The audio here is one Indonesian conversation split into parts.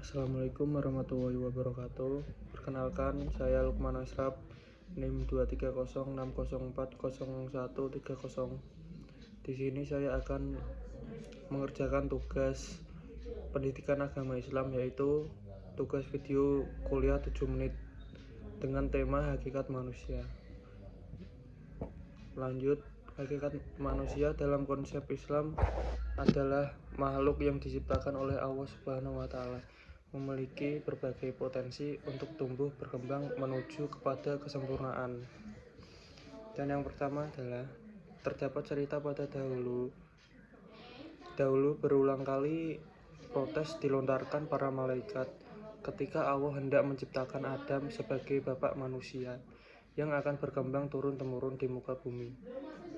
Assalamualaikum warahmatullahi wabarakatuh. Perkenalkan, saya Lukman Asraf, NIM 23060404130. Di sini saya akan mengerjakan tugas pendidikan agama Islam, yaitu tugas video kuliah 7 menit dengan tema hakikat manusia. Lanjut, hakikat manusia dalam konsep Islam adalah makhluk yang diciptakan oleh Allah Subhanahu wa Ta'ala, memiliki berbagai potensi untuk tumbuh berkembang menuju kepada kesempurnaan. Dan yang pertama adalah terdapat cerita pada dahulu berulang kali protes dilontarkan para malaikat ketika Allah hendak menciptakan Adam sebagai bapak manusia yang akan berkembang turun-temurun di muka bumi.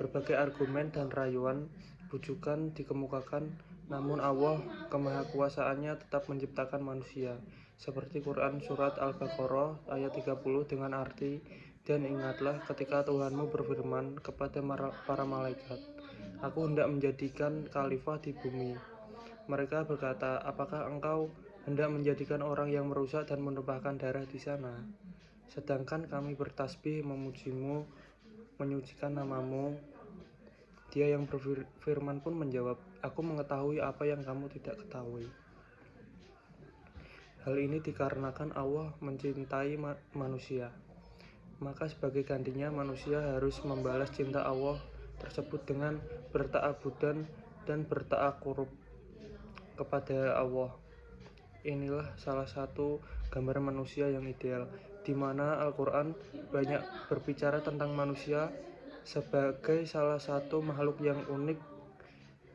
Berbagai argumen dan rayuan bujukan dikemukakan, namun Allah kemahakuasaannya tetap menciptakan manusia. Seperti Quran Surat Al-Baqarah ayat 30 dengan arti, "Dan ingatlah ketika Tuhanmu berfirman kepada para malaikat, Aku hendak menjadikan khalifah di bumi. Mereka berkata, apakah engkau hendak menjadikan orang yang merusak dan menumpahkan darah di sana? Sedangkan kami bertasbih memujimu, menyucikan namamu." Dia yang berfirman pun menjawab, "Aku mengetahui apa yang kamu tidak ketahui." Hal ini dikarenakan Allah mencintai manusia. Maka sebagai gantinya manusia harus membalas cinta Allah tersebut dengan berta'abudan dan berta'aqurub kepada Allah. Inilah salah satu gambar manusia yang ideal, di mana Al-Quran banyak berbicara tentang manusia sebagai salah satu makhluk yang unik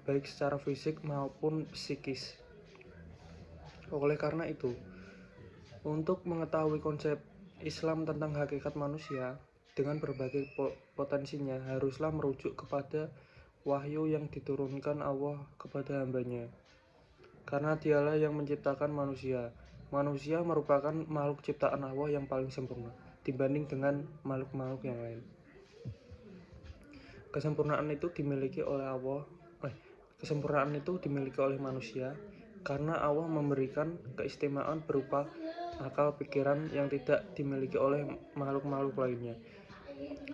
baik secara fisik maupun psikis. Oleh karena itu, untuk mengetahui konsep Islam tentang hakikat manusia dengan berbagai potensinya, haruslah merujuk kepada wahyu yang diturunkan Allah kepada hambanya. Karena dialah yang menciptakan manusia. Manusia merupakan makhluk ciptaan Allah yang paling sempurna dibanding dengan makhluk-makhluk yang lain. Kesempurnaan itu dimiliki oleh manusia karena Allah memberikan keistimewaan berupa akal pikiran yang tidak dimiliki oleh makhluk-makhluk lainnya.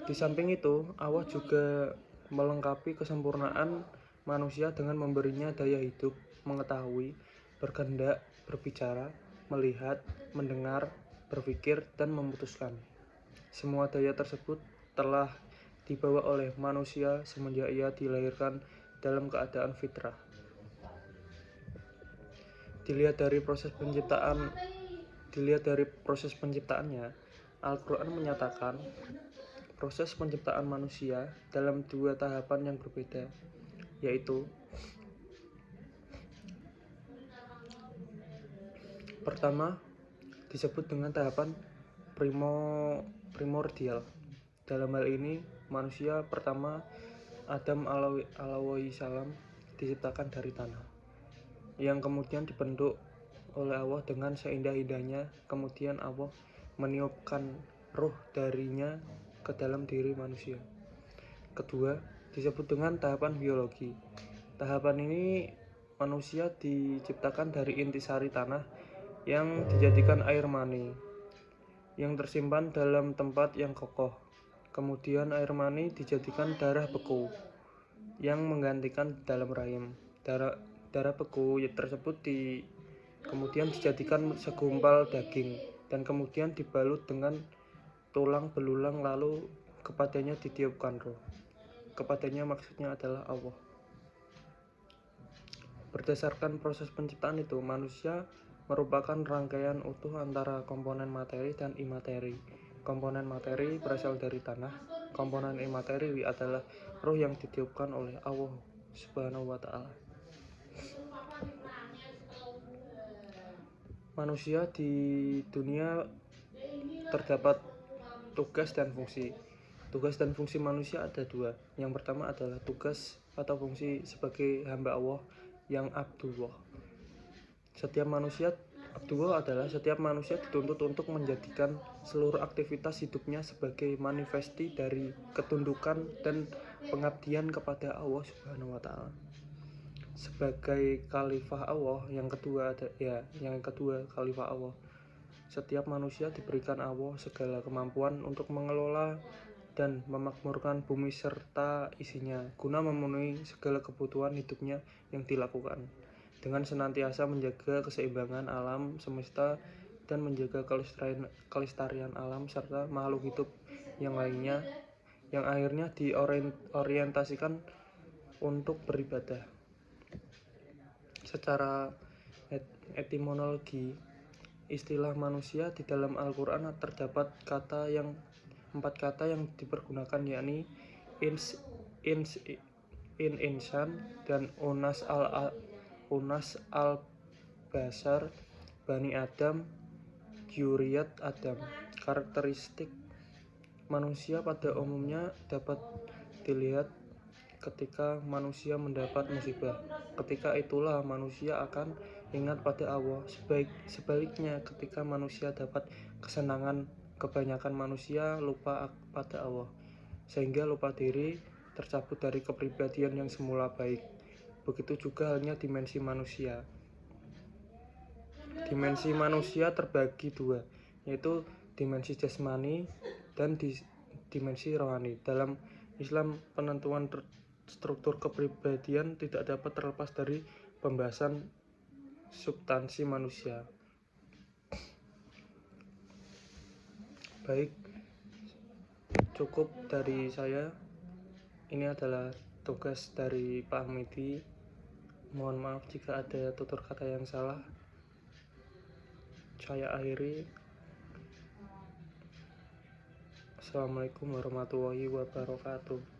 Di samping itu, Allah juga melengkapi kesempurnaan manusia dengan memberinya daya hidup, mengetahui, berkehendak, berbicara, melihat, mendengar, berpikir, dan memutuskan. Semua daya tersebut telah dibawa oleh manusia semenjak ia dilahirkan dalam keadaan fitrah. Dilihat dari proses penciptaannya, Al-Quran menyatakan proses penciptaan manusia dalam dua tahapan yang berbeda, yaitu pertama disebut dengan tahapan primordial. Dalam hal ini, manusia pertama Adam alaihi salam diciptakan dari tanah, yang kemudian dibentuk oleh Allah dengan seindah-indahnya. Kemudian Allah meniupkan ruh darinya ke dalam diri manusia. Kedua, disebut dengan tahapan biologi. Tahapan ini manusia diciptakan dari intisari tanah yang dijadikan air mani yang tersimpan dalam tempat yang kokoh. Kemudian air mani dijadikan darah beku yang menggantikan dalam rahim. Darah beku tersebut kemudian dijadikan segumpal daging dan kemudian dibalut dengan tulang belulang, lalu kepadanya ditiupkan roh. Kepadanya maksudnya adalah Allah. Berdasarkan proses penciptaan itu, manusia merupakan rangkaian utuh antara komponen materi dan imateri. Komponen materi berasal dari tanah, komponen imateri adalah roh yang ditiupkan oleh Allah Subhanahu wa Ta'ala. Manusia di dunia terdapat tugas dan fungsi. Tugas dan fungsi manusia ada dua. Yang pertama adalah tugas atau fungsi sebagai hamba Allah yang Abdullah. Setiap manusia dituntut untuk menjadikan seluruh aktivitas hidupnya sebagai manifesti dari ketundukan dan pengabdian kepada Allah Subhanahu wa Ta'ala. sebagai khalifah Allah. Yang kedua khalifah Allah. Setiap manusia diberikan Allah segala kemampuan untuk mengelola dan memakmurkan bumi serta isinya guna memenuhi segala kebutuhan hidupnya yang dilakukan dengan senantiasa menjaga keseimbangan alam semesta dan menjaga kelestarian alam serta makhluk hidup yang lainnya yang akhirnya diorientasikan untuk beribadah. Secara etimologi, istilah manusia di dalam Al-Quran terdapat empat kata yang dipergunakan, yakni insan dan unas al-basar, bani Adam, dzurriyyat Adam. Karakteristik manusia pada umumnya dapat dilihat ketika manusia mendapat musibah. Ketika itulah manusia akan ingat pada Allah. Sebaliknya, ketika manusia dapat kesenangan, kebanyakan manusia lupa pada Allah, sehingga lupa diri, tercabut dari kepribadian yang semula baik. Begitu juga halnya dimensi manusia. Dimensi manusia terbagi dua, yaitu dimensi jasmani dan dimensi rohani. Dalam Islam, penentuan struktur kepribadian tidak dapat terlepas dari pembahasan substansi manusia. Baik, cukup dari saya. Ini adalah tugas dari Pak Ahmedi. Mohon maaf jika ada tutur kata yang salah. Saya akhiri. Assalamualaikum warahmatullahi wabarakatuh.